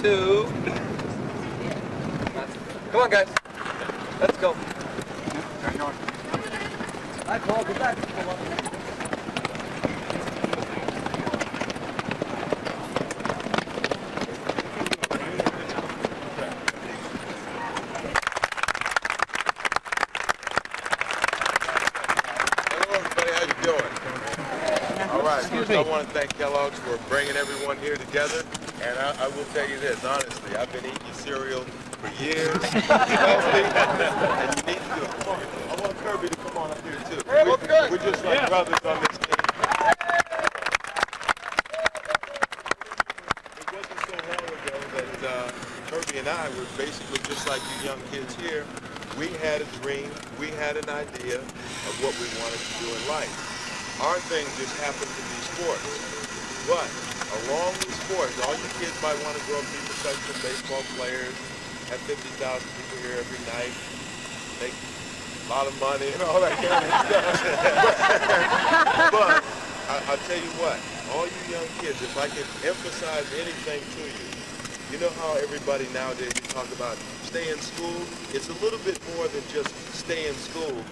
2. Come on, guys. Let's go. Hi, Paul. Go back. First, I want to thank Kellogg's for bringing everyone here together. And I will tell you this, honestly, I've been eating cereal for years. And you need to do it. Come on. I want Kirby to come on up here, too. We're just like brothers on this team. It wasn't so long ago that Kirby and I were basically just like you young kids here. We had a dream. We had an idea of what we wanted to do in life. Our thing just happened to be sports. But along with sports, all you kids might want to grow up and be professional baseball players, have 50,000 people here every night, make a lot of money and all that kind of stuff. But I'll tell you what, all you young kids, if I can emphasize anything to you, you know how everybody nowadays talk about stay in school? It's a little bit more than just stay in school.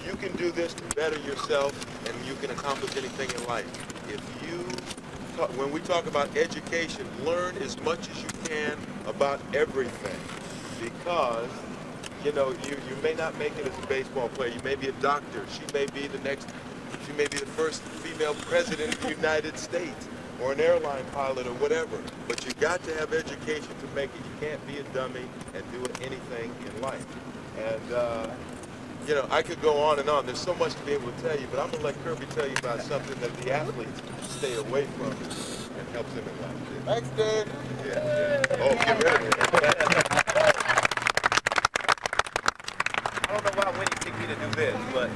You can do this to better yourself, and you can accomplish anything in life. If you, when we talk about education, learn as much as you can about everything, because, you know, you may not make it as a baseball player. You may be a doctor. She may be the first female president of the United States, or an airline pilot, or whatever. But you got to have education to make it. You can't be a dummy and do anything in life. And you know, I could go on and on. There's so much to be able to tell you, but I'm going to let Kirby tell you about something that the athletes stay away from and helps them in life. Thanks, Dave. Yeah. Oh, get rid of it. I don't know why Winnie picked me to do this, but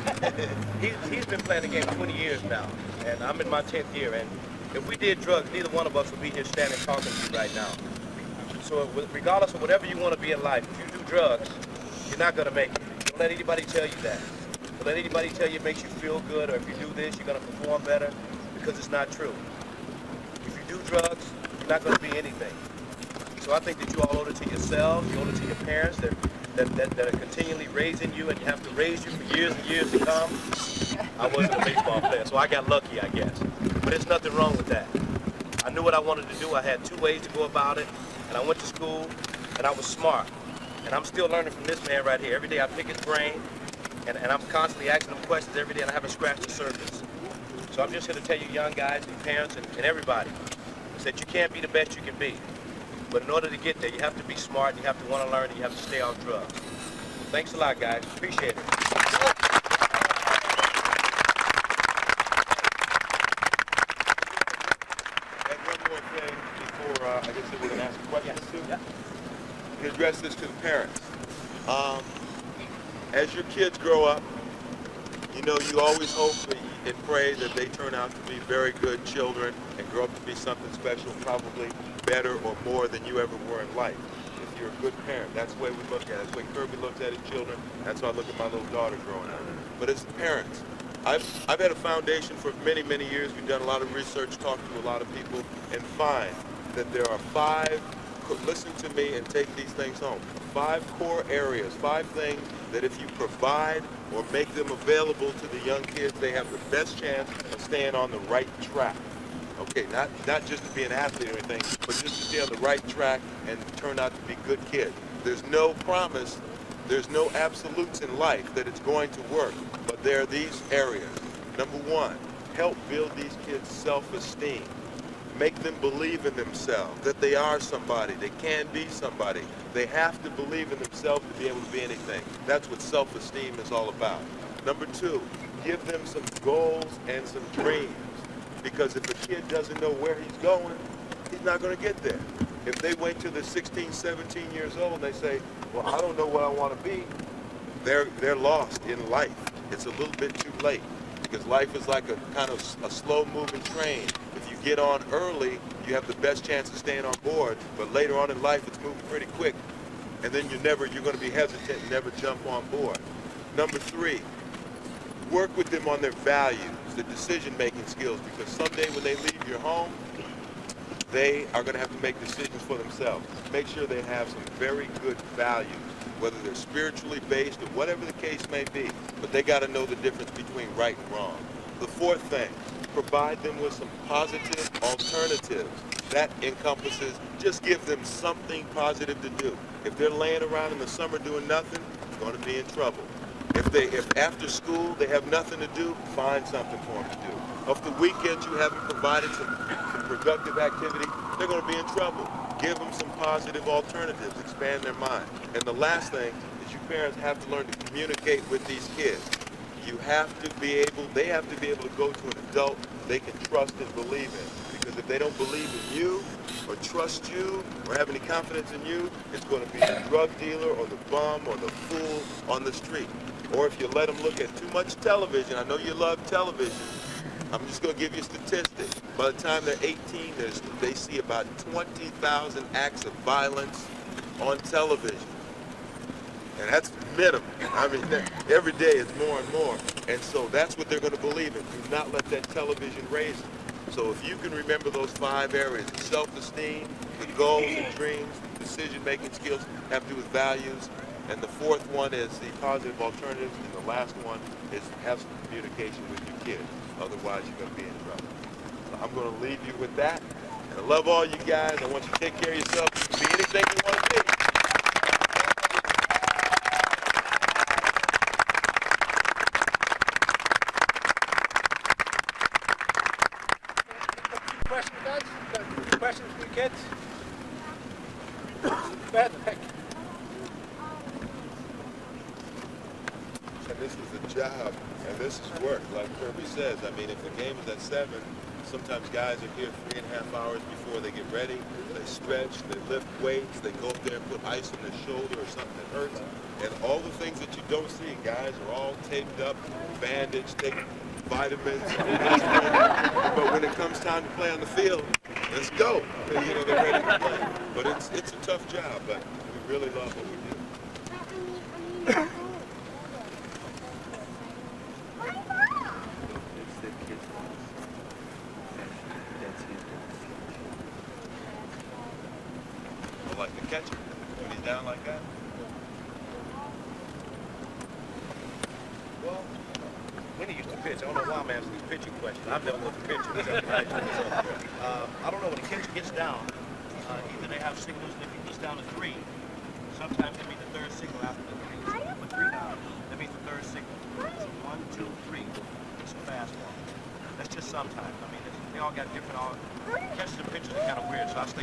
he's been playing the game 20 years now, and I'm in my 10th year, and if we did drugs, neither one of us would be here standing talking to you right now. So regardless of whatever you want to be in life, if you do drugs, you're not going to make it. Don't let anybody tell you that. Don't let anybody tell you it makes you feel good, or if you do this, you're going to perform better, because it's not true. If you do drugs, you're not going to be anything. So I think that you all owe it to yourselves, you owe it to your parents that are continually raising you, and you have to raise you for years and years to come. I wasn't a baseball player, so I got lucky, I guess. But there's nothing wrong with that. I knew what I wanted to do. I had 2 ways to go about it, and I went to school, and I was smart. And I'm still learning from this man right here. Every day I pick his brain, and I'm constantly asking him questions every day, and I haven't scratched the surface. So I'm just here to tell you young guys and parents and everybody that you can't be the best you can be. But in order to get there, you have to be smart, you have to want to learn, and you have to stay off drugs. Thanks a lot, guys. Appreciate it. And one more thing before I guess we're going to ask questions too. Yeah. To address this to the parents. As your kids grow up, you know, you always hope and pray that they turn out to be very good children and grow up to be something special, probably better or more than you ever were in life. If you're a good parent, that's the way we look at it. That's the way Kirby looks at his children. That's how I look at my little daughter growing up. But as parents, I've had a foundation for many, many years. We've done a lot of research, talked to a lot of people, and find that there are 5, listen to me and take these things home, 5 core areas, 5 things that if you provide or make them available to the young kids, they have the best chance of staying on the right track. Okay, not just to be an athlete or anything, but just to stay on the right track and turn out to be good kids. There's no promise, there's no absolutes in life that it's going to work, but there are these areas. Number 1, help build these kids' self-esteem. Make them believe in themselves, that they are somebody, they can be somebody. They have to believe in themselves to be able to be anything. That's what self-esteem is all about. Number 2, give them some goals and some dreams. Because if a kid doesn't know where he's going, he's not going to get there. If they wait till they're 16, 17 years old and they say, well, I don't know what I want to be, they're lost in life. It's a little bit too late. Because life is like a kind of a slow-moving train. If you get on early, you have the best chance of staying on board. But later on in life, it's moving pretty quick. And then you're going to be hesitant and never jump on board. Number 3, work with them on their values, the decision-making skills. Because someday when they leave your home, they are going to have to make decisions for themselves. Make sure they have some very good values, whether they're spiritually based or whatever the case may be. But they got to know the difference between right and wrong. The fourth thing, provide them with some positive alternatives. That encompasses just give them something positive to do. If they're laying around in the summer doing nothing, they're going to be in trouble. If after school they have nothing to do, find something for them to do. If the weekend you haven't provided some productive activity, they're going to be in trouble. Give them some positive alternatives, expand their mind. And the last thing is you parents have to learn to communicate with these kids. You have to be able, they have to be able to go to an adult they can trust and believe in. Because if they don't believe in you, or trust you, or have any confidence in you, it's going to be the drug dealer, or the bum, or the fool on the street. Or if you let them look at too much television, I know you love television, I'm just going to give you a statistic. By the time they're 18, they see about 20,000 acts of violence on television. And that's minimum. I mean, every day it's more and more. And so that's what they're going to believe in. Do not let that television raise them. So if you can remember those 5 areas, self-esteem, the goals and dreams, decision-making skills have to do with values, and the fourth one is the positive alternatives, and the last one is have some communication with your kids. Otherwise, you're going to be in trouble. So I'm going to leave you with that. And I love all you guys. I want you to take care of yourself. You can be anything you want to be. Questions, guys? Got questions for your kids? Bad thing. And this is a job, and this is work, like Kirby says. I mean, if the game is at 7, sometimes guys are here 3.5 hours before they get ready. They stretch, they lift weights, they go up there and put ice on their shoulder or something that hurts. And all the things that you don't see, guys are all taped up, bandaged, taking vitamins. But when it comes time to play on the field, let's go. You know, they're ready to play. But it's a tough job, but we really love what we do. Like the catcher, when he's down like that? Well, when he used to pitch, I don't know why I'm asking these pitching questions. I've never looked at pitching. So, I don't know, when the catcher gets down, either they have signals that if he gets down to 3, sometimes they mean the third signal after the 3. Put 3 down, that means the third signal. So 1, 2, 3. It's a fastball. That's just sometimes. I mean, they all got different, catchers and pitchers are kind of weird, so I stay